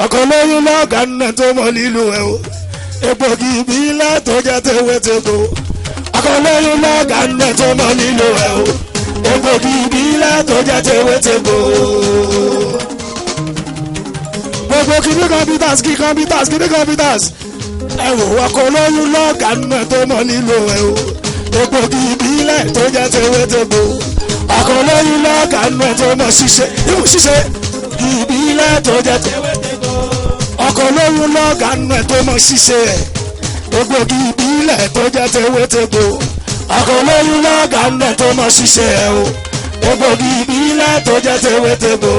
ọkọ̀ lóyún lọ́ọ̀gá nínú tó mọ lílo ẹ̀ o egbògi ìbílẹ̀ tó jẹ́ tewétegbò ọkọ̀ lóyún lọ́ọ̀gá nínú tó mọ lílo ẹ̀ o egbògi ìbílẹ̀ tó jẹ́ tewétegbò. gbogbo kìnnì computers ẹ wò ọkọ̀ lóyún lọ́ọ̀gá nínú tó mọ lílo ẹ̀ o egbògi ìbílẹ̀ tó jẹ́ tewétegbò ọkọ̀ lóyún lọ́ọ̀gá nínú tó mọ ṣiṣẹ́ ìbílẹ̀ tó jẹ́ tewétegbò ọkọ̀ lóyún lọ́ọ̀gá nínú tó mọ ṣiṣẹ́ egbògi ìbílẹ̀ tó jẹ́ tewétegbò ọkọ̀ lóyún lọ́ọ̀gá nínú tó mọ ṣiṣẹ́ o egbògi ìbílẹ̀ tó jẹ́ tewétegbò.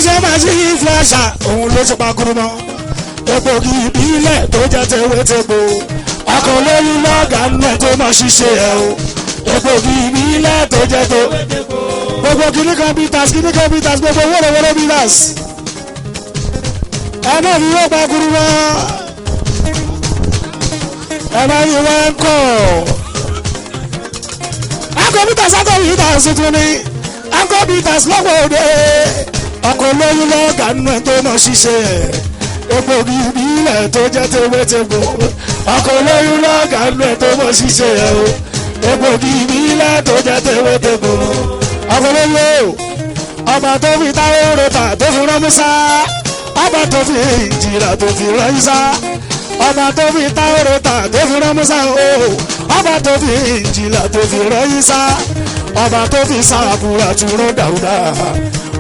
ṣe máa ṣe ìfúláṣà òun ló ṣe pakuru mọ́ egbògi ìbílẹ̀ tó jẹ́ tewétegbò ọkọ̀ lóyún lọ́ọ̀gá nínú tó máa ṣiṣẹ́ ẹ̀ o egbògi ìbílẹ̀ tó jẹ́ tewétegbò gbogbo kìnnì computers gbogbo wọ́lọ́wọ́lọ́ bílàs ẹ náà ni yóò pakuru mọ́ ẹ máa yí wọ́n ń kọ́ computers tuntun ni computers lọ́wọ́ òde ọkọ̀ lóyún lọ́ọ̀gá nínú tó mọ̀ ṣiṣẹ́ egbògi ìbílẹ̀ tó jẹ́ tewétegbò ọkọ̀ lóyún lọ́ọ̀gá nínú tó mọ̀ ṣiṣẹ́ egbògi ìbílẹ̀ tó jẹ́ tewétegbò ọkọ̀ lóyún ọba tó fi táwọn rota tó fi rán Musa ọba tó fi ìjìlá tó fi rán Isa ọba tó fi táwọn rota tó fi rán Musa ọba tó fi ìjìlá tó fi rán Isa ọba tó fi sàbúrà tó rán Dáúdà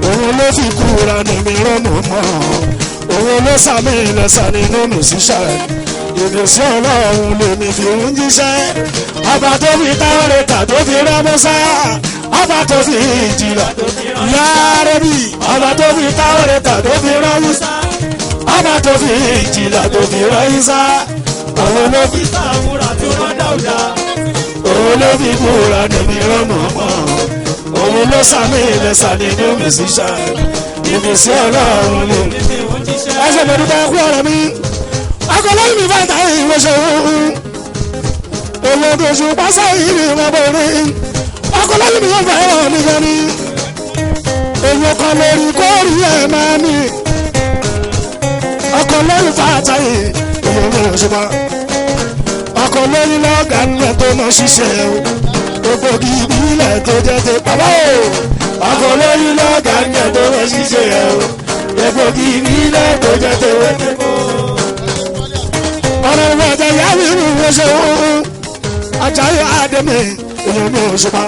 òun ló fi kúra níbi rọ́mù mọ́ òun ló sàmì ìlẹ̀sà nínú mùsíṣà ìrìnsí ọlọ́run lèmi fi ń jíṣẹ́ ọba tó fi táwọ̀rẹ́ta tó fi rán Mùsá ọba tó fi ìjìlá yárẹ́bì ọba tó fi táwọ̀rẹ́ta tó fi rán Mùsá ọba tó fi ìjìlá tó fi rán Ìsá òun ló fi sàbúrà tó rán Dáúdà òun ló fi kúra níbi rọ́mù mọ́ òun ló sàmì ìlẹ̀sà nínú mùsíṣà ìrìnsí ọlọ́run lèmi fi ń jíṣẹ́. ẹsẹ̀ mi dúpẹ́ kú ọ̀rọ̀ mi ọkọ̀ lẹ́yìn mi fẹ́ tàyè ìwọ̀ṣẹ̀ òun olódòṣù pásá ìrì ìmọ̀bọ̀rin ọkọ̀ lẹ́yìn mi fẹ́ ọ̀ nìkan ni èèyàn kan lórí kórì ẹ̀ máa ní ọkọ̀ lẹ́yìn fẹ́ tàyè ìwọ̀ṣẹ̀ ọkọ̀ lẹ́yìn lọ́gàá ńlẹ̀ tó mọ̀ ṣiṣẹ́ o egbògi ìbílẹ̀ tó jẹ́ ti bàbá o ọkọ̀ lẹ́yìn lọ́gàá ńlẹ̀ tó mọ̀ ṣiṣẹ́ o egbògi ìbílẹ̀ tó jẹ́ ti wẹ́tẹ́kọ̀ ọ̀rọ̀ ìwọ̀jẹ̀ yàrá ìlú ìwọ̀ṣẹ̀ òun Àjàyí Àdèmí ìlú Òṣùpá.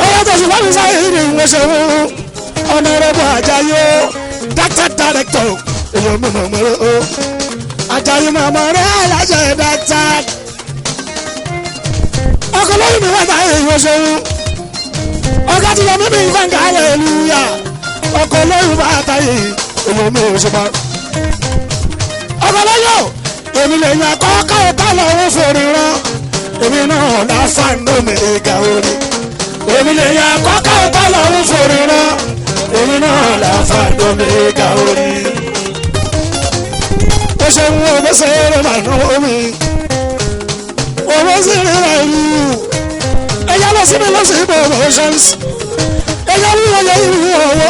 ẹ̀yà tó ṣùgbọ́n mi sáyé ìlú ìwọ̀ṣẹ̀ òun ọ̀nàrẹ́bù Àjàyí Dr. Director ìlú mọ̀mọ́rẹ́ o Àjàyí mọ̀mọ́rẹ́ alájẹ Dr. ọkọ̀ lóyún mi wà táyé ìwọ̀ṣẹ̀ òun ọ̀gá ti yọ mímí ìfẹ̀ǹkà hallelujah ọkọ̀ lóyún bá táyé olómi Òṣùpá ọkọ̀ lóyún èmi lè yan kọ́kọ́ ọ̀tá lọ́wọ́ fòrí rán èmi náà láfa nómi ìgà orí èmi lè yan kọ́kọ́ ọ̀tá lọ́wọ́ fòrí rán èmi náà láfa nómi ìgà orí ó ṣe ń wo bó ṣe eré màá náwó mi owó sì rí ra ìlú ẹ̀yà lọ sí mi lọ sí promotions ẹ̀yà wúwo yẹ ìlú owó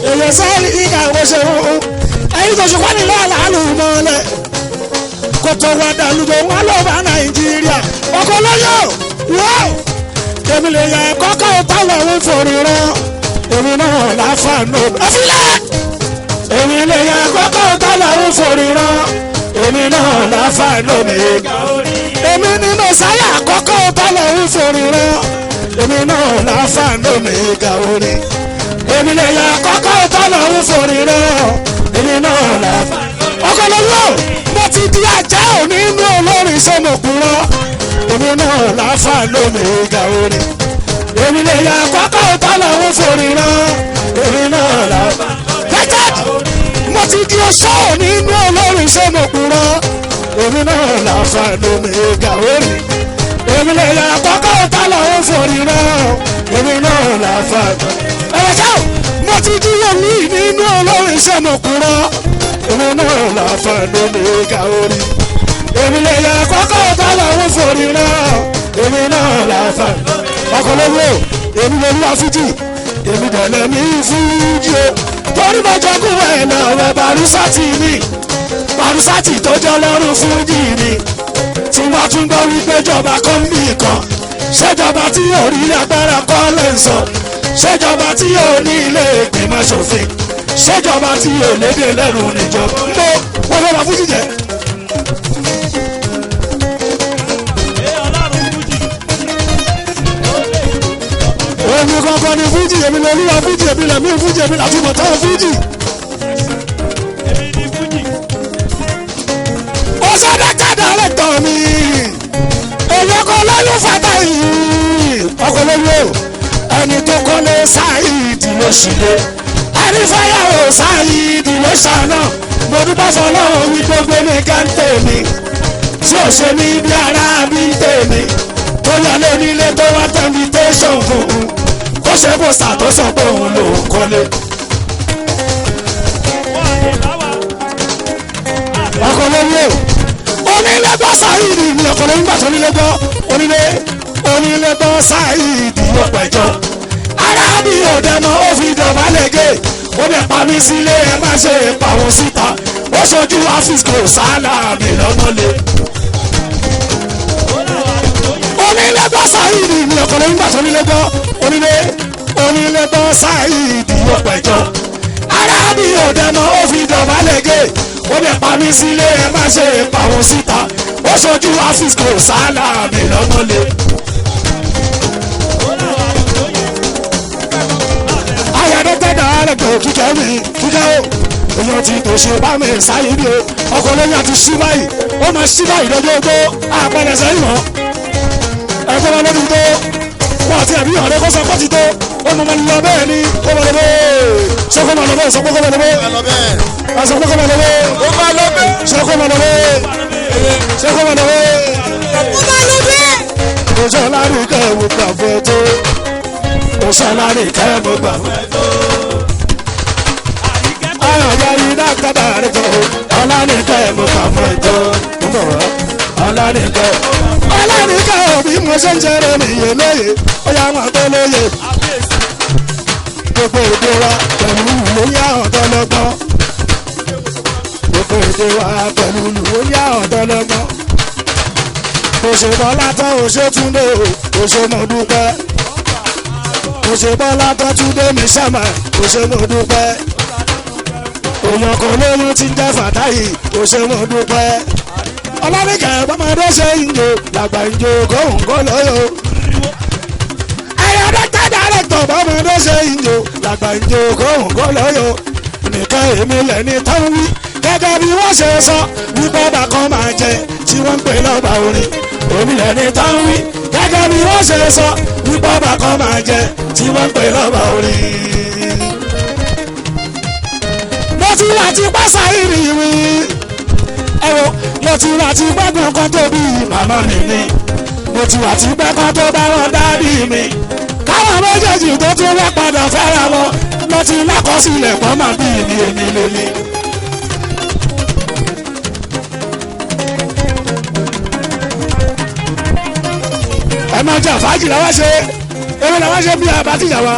èyàn sáré ìgbà ìwọ̀ṣẹ̀ òun ẹ̀yìn tó ṣùgbọ́n ní láàlú mọ́lẹ̀ kò tó wá dàlúgbò wọn ló bá Nàìjíríà ọkọ̀ lọ́yọ̀ wọ́ọ̀ èmi lè yà kọ́kọ́ táwọn òun fòrí rán èmi náà láfa nù ẹ̀fílẹ̀ èmi lè yà kọ́kọ́ táwọn òun fòrí rán èmi náà láfa nù èmi ní Mèsáyà kọ́kọ́ táwọn òun fòrí rán èmi náà láfa nù orí èmi lè yà kọ́kọ́ táwọn òun fòrí rán èmi náà láfa ọkọ̀ lọ́wọ́ mo ti di ajá òní inú olórin sọmọkùnrin èmi náà láfa lómi ìgbà orí èmi lè yà kọ́kọ́ táwọn òun fòrí rán èmi náà láfa gẹ́gẹ́ mo ti di sọ nínú olórin ṣé mo kúrọ èmi náà làfà lómi gàwórì èmi lè yà àkọ́kọ́ tá làwọn fòrí náà èmi náà làfà ẹ̀ṣọ́ mo ti dúró ní nínú olórin ṣé mo kúrọ èmi náà làfà lómi gàwórì èmi lè yà àkọ́kọ́ tá làwọn fòrí náà èmi náà làfà ọkọlọ́wọ́ èmi lè wá fújì èmi dẹ̀lẹ̀ mi fújì o torí mo jogún ẹ̀ lọ́wọ́ Barusati mi Barusati tó jọ lọ́rùn fújì mi tí wọ́n tún gbọ́ wípé jọba kọ́ńbì kan ṣèjọba tí yóò rí agbára kọ́ lè sọ ṣèjọba tí yóò ní ilé ìgbìmọ̀ ṣòfin ṣèjọba tí yóò lédè lẹ́rù níjọba ló wọ́n lọ́wọ́ fújì jẹ́. èmi kankan ni fújì èmi lè ríra fújì èmi lè mí fújì èmi làtí mọ̀ tán fújì. ó sọ́dọ̀ kádà rẹ̀ tán mi èyí kò lóyún fata yìí ọkọ̀ lóyún ẹni tó kọ́lé Sáìdì ló ṣìlẹ̀ ẹni fáyàwó Sáìdì ló ṣàná mo dúpẹ́ fọlọ́run wí gbogbo mi ká ń tèmi tí ò ṣe ní bí ara mi ń tèmi tó yọ lé nílé tó wá tẹ̀mí tẹ̀sán fún un ó ṣe bọ́sà tó sọ pé òun ló ń kọ́lé. ọkọ̀ lóyún onílé gbọ́ Sáìdì ni ọkọ̀ lóyún gbà tó onílé gbọ́ onílé gbọ́ Sáìdì ló pẹ̀jọ́ ara mi ò dẹ̀mọ́ ó fi dọ̀bálẹ̀ gé ó bẹ̀ pa mí sílé ẹ má ṣe pàwọn síta ó ṣojú àfíìsì kò sálà mi lọ́mọ́lé. onílé gbọ́ Sáìdì ni ọkọ̀ lóyún gbà tó onílé gbọ́ onílé gbọ́ Sáìdì ló pẹ̀jọ́ ara mi ò dẹ̀mọ́ ó fi dọ̀bálẹ̀ gé ó bẹ̀ pa mí sílé ẹ má ṣe pàwọn síta ó ṣojú àfíìsì kò sálà mi lọ́mọ́lé. ayọ̀dẹ́gbẹ̀dọ̀ kíkẹ́ mi kíkẹ́ o èèyàn ti tó ṣe bá mi Sáìdì o ọkọ̀ lóyún àti ṣí báyìí ó máa ṣí báyìí lọ́jọ́ ogbó àpẹẹrẹ sẹ́yìn mọ́ ẹgbẹ́ wọn lórí tó wọ́n àti ẹ̀mí ọ̀rẹ́ kó sọ pé ti tó ó mọ̀ lọ bẹ́ẹ̀ ni ó mọ̀ lọ bẹ́ẹ̀ ṣé kó mọ̀ lọ bẹ́ẹ̀ sọ pé kó mọ̀ lọ bẹ́ẹ̀ sọ pé kó mọ̀ lọ bẹ́ẹ̀ ṣé kó mọ̀ lọ bẹ́ẹ̀ ṣé kó mọ̀ lọ bẹ́ẹ̀ oṣù ọlárì kẹ́ẹ̀mù gbà fún ẹ tó oṣù ọlárì kẹ́ẹ̀mù gbà fún ẹ tó ayọ̀ yẹri dákàdá rẹ̀ tó ọlárì kẹ́ẹ̀mù gbà fún ẹ tó ọlárì kẹ́ẹ̀mù bí mo ṣe ń jẹrẹ nìyẹn lóye ó yà wọn tó lóye gbogbo èdè wa pẹ̀lú lóyè àwọn tó lọ́gbọ́n gbogbo èdè wa pẹ̀lú lóyè àwọn tó lọ́gbọ́n òṣèbọ́lá tán òṣètúndé òṣèmọ̀dúpẹ́ òṣèbọ́lá tán túndé mi sàmà òṣèmọ̀dúpẹ́ èèyàn kan lóyún ti jẹ́ Fàtáyì òṣèmọ̀dúpẹ́ ọlọ́nìkẹ́ bọ́mọdé ṣe ń jò làgbà ń jò kóńgó lóyò ayọ̀dẹ́gbẹ́ dàrẹ́tọ̀ bọ́mọdé ṣe ń jò làgbà ń jò kóńgó lóyò nìkan èmi lẹ́ni tán wí gẹ́gẹ́ bí wọ́n ṣe sọ wípé ọba kan máa jẹ tí wọ́n ń pè lọ́ba orin èmi lẹ́ni tán wí gẹ́gẹ́ bí wọ́n ṣe sọ wípé ọba kan máa jẹ tí wọ́n ń pè lọ́ba orin. mo ti wà tí pásá ìrìn wí ẹ̀rọ mo ti wà tí gbẹ́gbọ̀n kan tó bí màmá mi ni mo ti wà tí gbẹ́gbọ̀n tó bá wọn dábì mi káwọn méjèèjì tó tún wẹ́ padà fẹ́ra wọn mo ti lákọsílẹ̀ pọ́n máa bí ibi èmi lèmi. ẹ máa jà fàájì làwọn ṣe eré làwọn ṣe bí àbátìjà wa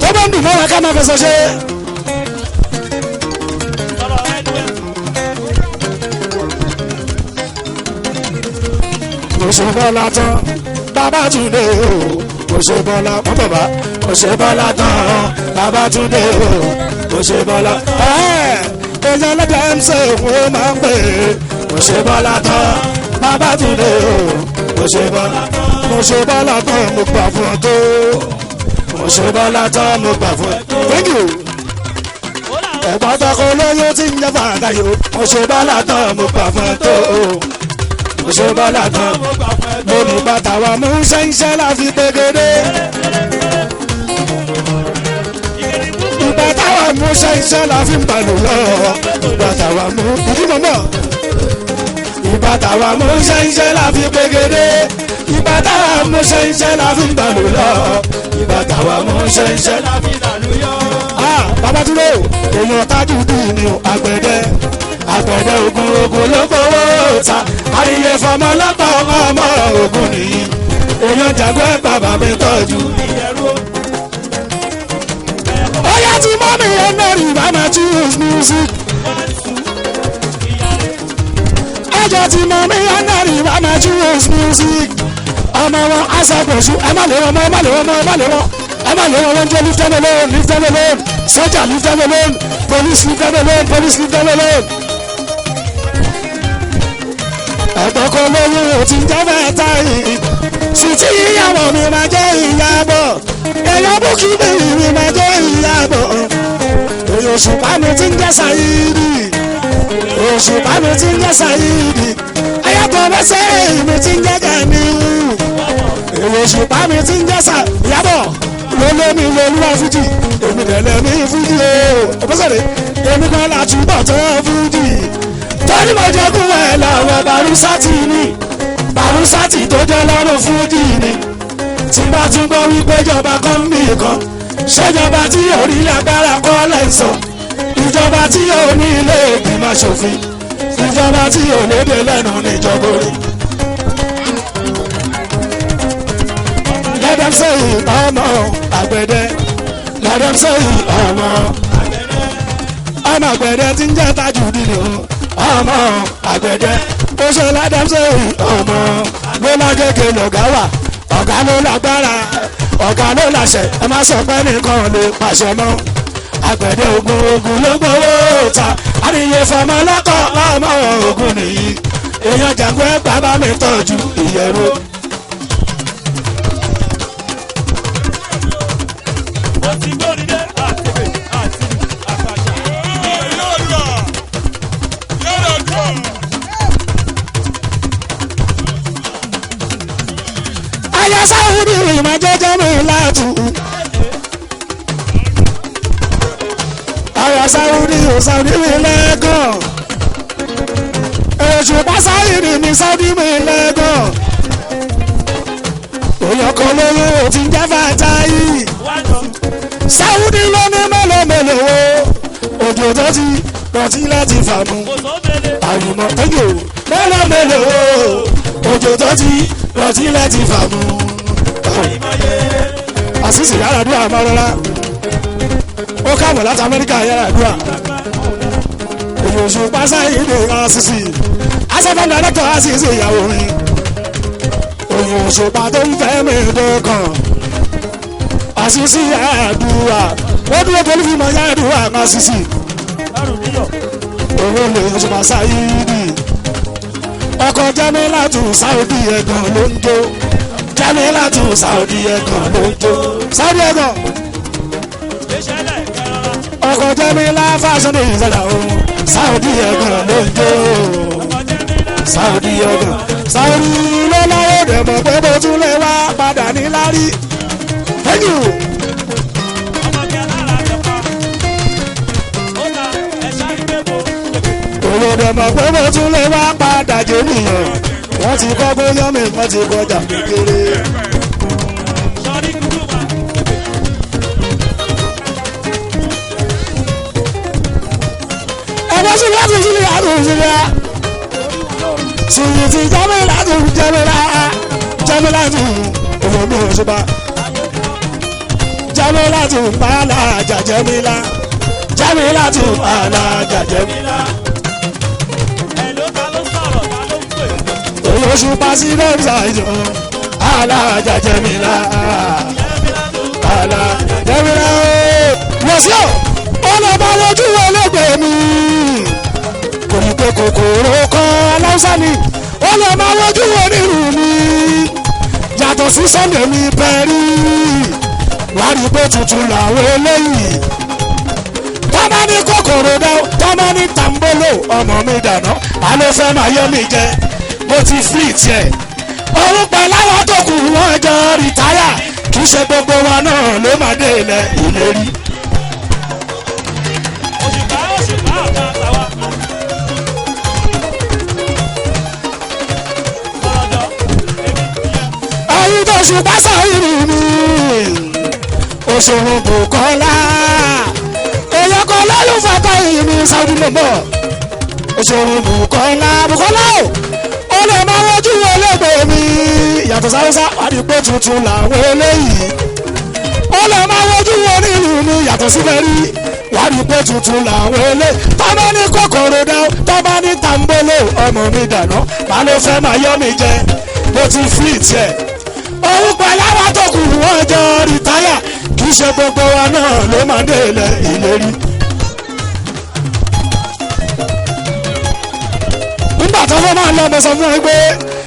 tó bá ń dùn mọ́ra ká máa fẹsẹ̀ ṣe. Òṣèbọ́lá tán Babátúndé o Òṣèbọ́lá mọ́ bàbá Òṣèbọ́lá tán Babátúndé o Òṣèbọ́lá ẹ̀ẹ́dẹ̀yẹ lẹ́dẹ̀ ń ṣe òun máa ń pè é Òṣèbọ́lá tán Babátúndé o Òṣèbọ́lá tán mo gbà fún ọ tó Òṣèbọ́lá tán mo gbà fún ọ tó. Thank you. ẹ̀gbọ́n tọkọ lóyún tí ń jẹ́ Fàtáyì o Òṣèbọ́lá tán mo gbà fún ọ tó Òṣèbọ́lá tán mo ní bàtà wa mú ṣẹ́ńṣẹ́ láfi gbẹgẹdẹ. ìbàtà wa mú ṣẹ́ṣẹ́ la fi ń balù lọ ìgbà táwa mú ìdí mọ́mọ́ ìgbà táwa mú ṣẹ́ṣẹ́ la fi pégede ìgbà táwa mú ṣẹ́ṣẹ́ la fi ń balù lọ ìgbà táwa mú ṣẹ́ṣẹ́ la fi ń balù yọ. bàbá dúró èèyàn tájú dùn ní àgbẹ̀dẹ ogun ló gbowó ta àríyé fọmọ lọ́pọ̀ ọmọ ogun nìyí èèyàn jàgbé bàbá mi tọ́jú ìyẹ̀rú. Oya ti mọ́ mi ẹnẹ́rì bá máa choose music. Ẹjọ́ ti mọ́ mi ẹnẹ́rì bá máa choose music. Ọmọ wọn aṣàgbọ̀nsú ẹ má lè wọ́n mọ́ ẹ má lè wọ́n mọ́ ẹ má lè wọ́n ẹ má lè wọ́n wọ́n jẹ́ leave them alone leave them alone soldier leave them alone police leave them alone police leave them alone. Ẹ̀gbọ́n kan lóyún ò ti jẹ́ mẹ́ta yìí sì tí ìyàwó mi máa jẹ́ ìyàbọ̀ èèyàn bùkún mi máa jẹ́ ìyàbọ̀ èèyàn òṣùpá mi ti ń jẹ́ Saidi òṣùpá mi ti ń jẹ́ Saidi ayàtọ̀ mẹ́sẹ̀ mi ti ń jẹ́ Ganiu èèyàn òṣùpá mi ti ń jẹ́ ìyàbọ̀ lólómi lolúwa fújì èmi tẹ̀lẹ̀ mi fújì o ọ̀pọ̀sọ̀rẹ̀ èmi kan látúbọ̀ tó fújì torí mo jogún ẹ̀ lọ́wọ́ Barusati ni Barusati tó jẹ́ lọ́rùn fújì ni tí bá tún gbọ́ wípé ìjọba kan mí kan ṣèjọba tí yóò rí lágbára kọ́ lẹ́sọ̀ ìjọba tí yóò ní ilé ìgbìmọ̀ ṣòfin ìjọba tí yóò lédè lẹ́nu níjọba orí. Let them say ọmọ àgbẹ̀dẹ let them say ọmọ àgbẹ̀dẹ tí ń jẹ́ Tajudeen ọmọ àgbẹ̀dẹ ó ṣe let them say ọmọ lọ́lá kékeré lọ́gá wà ọ̀gá ló lágbára ọ̀gá ló láṣẹ ẹ má sọ pé nìkan lè pàṣẹ mọ́ àgbẹ̀dẹ ogun ló gbowó ta àríyé fọmọ lọ́kọ̀ ọmọ ogun nìyí èèyàn jàǹgbé bàbá mi tọ́jú ìyẹ̀rú. Saudi ìmọ̀ jẹ́jẹ́ mi látù. Àwọn Saudi mi lẹ́gàn. Òṣùpá Saidi mi Saudi mi lẹ́gàn. Òyìnbó lóyún ò ti ń jẹ́ Fatahi. Saudi ló ní mélòó òjò tó ti rọtí láti fàmù. Àyùmọ̀ tẹ́jọ́ mélòó òjò tó ti rọtí láti fàmù. Àṣìṣe yàrá àdúrà máa rọra ó káàbọ̀ láti Amẹ́ríkà yàrá àdúrà èyí Òṣùpá Saidi àṣìṣe asẹ́fẹ́ dàrẹ́tọ̀ àṣìṣe ìyàwó mi èyí Òṣùpá tó ń fẹ́ mi dọ́kàn àṣìṣe àdúrà ó dúró pẹ̀lú fíìmù yàrá àdúrà àṣìṣe owó lè Òṣùpá Saidi ọkọ̀ Jamilatu Saudi ẹ̀gàn ló ń jó. Jamilatu Saudi ẹ̀gàn ló ń jó Saudi ẹ̀gàn ọkọ̀ Jamila fashion designer o Saudi ẹ̀gàn ló ń jó Saudi ẹ̀gàn Saudi ló láyé dẹ̀mọ̀ pé bó tún lè wá padà ní lárí. Thank you. Owó dẹ̀mọ̀ pé bó tún lè wá padà jẹ́ nìyẹn wọ́n ti kọ́ bóyá mi wọ́n ti kọjá kékeré. ẹ̀wọ́n sílẹ̀ àti sílẹ̀ àti sílẹ̀ sílẹ̀ ti Jamilatu Jamilatu owó mi ò ṣùgbọ́n Jamilatu alájà Jamilatu alájà Jamila. Òṣùpá sí lọ́ọ̀sà ìjọ alájà Jamila alájà Jamila wọ́síọ̀ ọlọ́ba lójú ọlọ́gbẹ̀ mi kò ní pé kòkòrò kan aláwùsá ni ọlọ́ba lójú onírú mi yàtọ̀ sí Sunday mi pẹ̀rí wàá rí pé tuntun làwọn eléyìí tọ́mọ ní kòkòrò dáwọ́ tọ́mọ ní tàǹbólò ọmọ mi dáná àlọ́ fẹ́ máa yọ mi jẹ. Mo ti fleet yẹ orúkọ láwọn tó kù wọ́n jọ rìtáyà kì í ṣe gbogbo wa náà ló máa dé ilẹ̀ ìlérí. òṣùpá Sàírì mi òṣòro Bùkọ́lá èèyàn kan lálùfẹ́ báyìí mi Saudi mọ̀mọ́ òṣòro Bùkọ́lá ó lè máa wojú olóògbé mi yàtọ̀ sáwọ́sá wádìí pé tuntun làwọn eléyìí ó lè máa wojú onílù mi yàtọ̀ síbẹ̀ rí wádìí pé tuntun làwọn eléyìí tọ́ba ní kòkòrò dá tọ́ba ní tàǹbólò ọmọ mi dànù má ló fẹ́ máa yọ́ mi jẹ bó ti fi tiẹ̀ òun pẹ̀lú àwọn tó kù wọ́n jọ rìtáyà kì í ṣe gbogbo wa náà ló máa dé ilẹ̀ ìlérí. nígbà tó fẹ́ máa lọ bẹ sọ fún ẹ pé